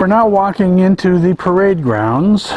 We're now walking into the parade grounds.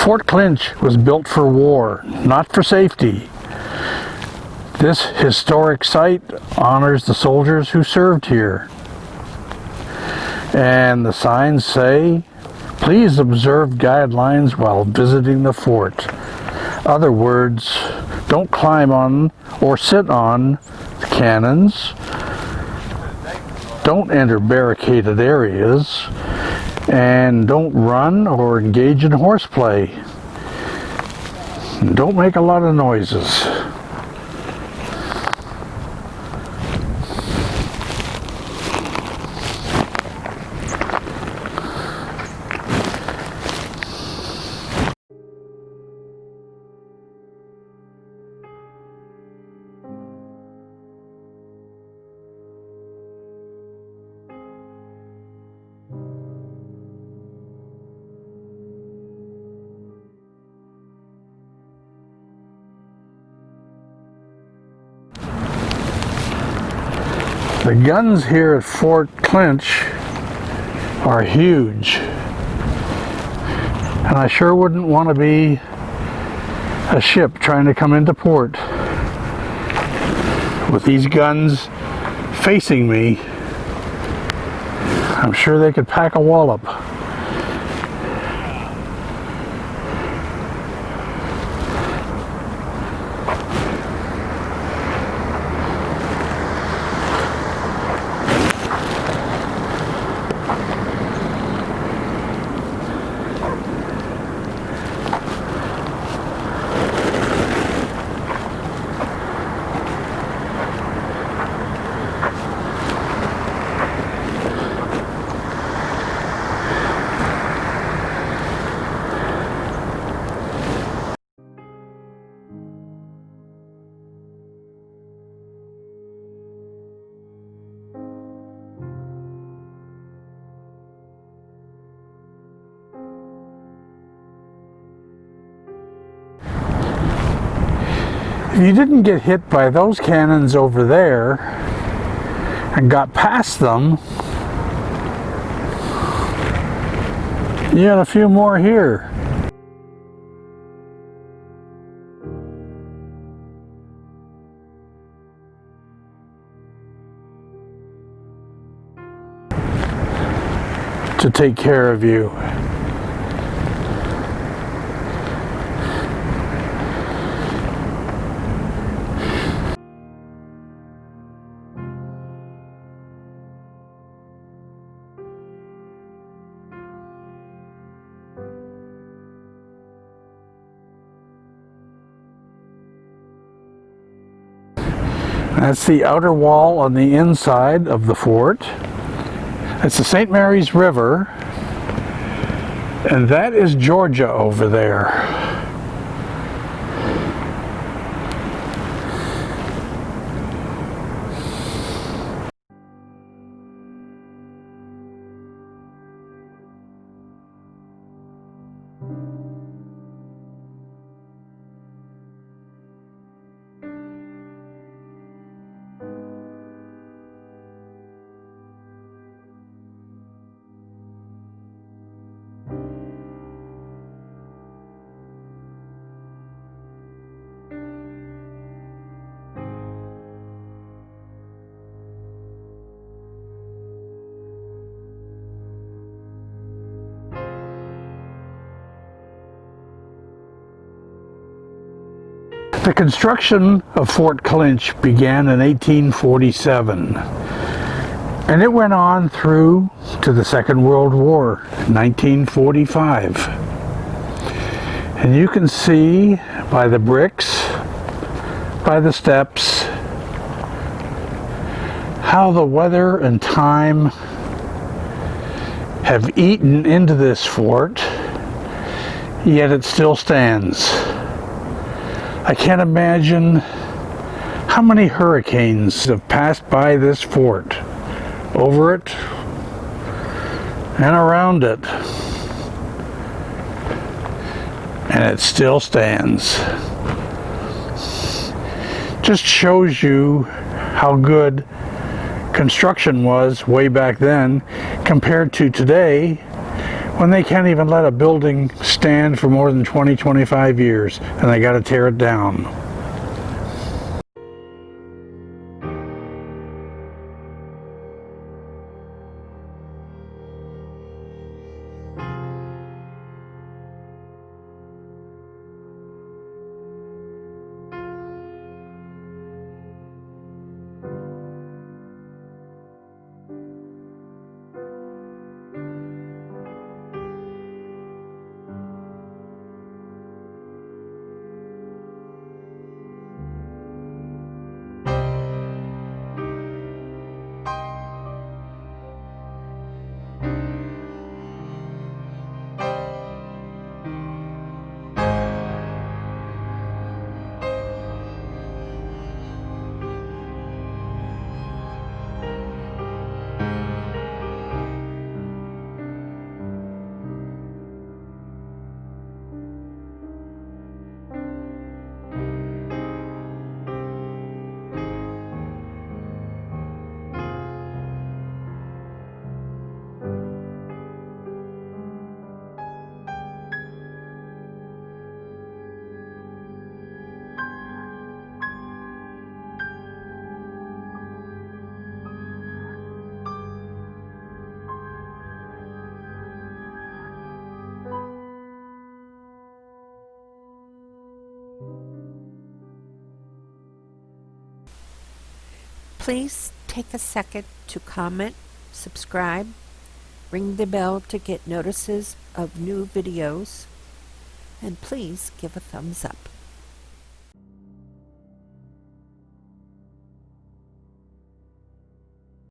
Fort Clinch was built for war, not for safety. This historic site honors the soldiers who served here. And the signs say, please observe guidelines while visiting the fort. Other words, don't climb on or sit on the cannons. Don't enter barricaded areas. And don't run or engage in horseplay. And don't make a lot of noises. The guns here at Fort Clinch are huge, and I sure wouldn't want to be a ship trying to come into port with these guns facing me. I'm sure they could pack a wallop. If you didn't get hit by those cannons over there and got past them, you had a few more here. To take care of you. That's the outer wall on the inside of the fort. It's the St. Mary's River, and that is Georgia over there. The construction of Fort Clinch began in 1847, and it went on through to the Second World War, 1945. And you can see by the bricks, by the steps, how the weather and time have eaten into this fort, yet it still stands. I can't imagine how many hurricanes have passed by this fort, over it and around it, and it still stands. Just shows you how good construction was way back then compared to today, when they can't even let a building stand for more than 20-25 years and they got to tear it down. Please take a second to comment, subscribe, ring the bell to get notices of new videos, and please give a thumbs up.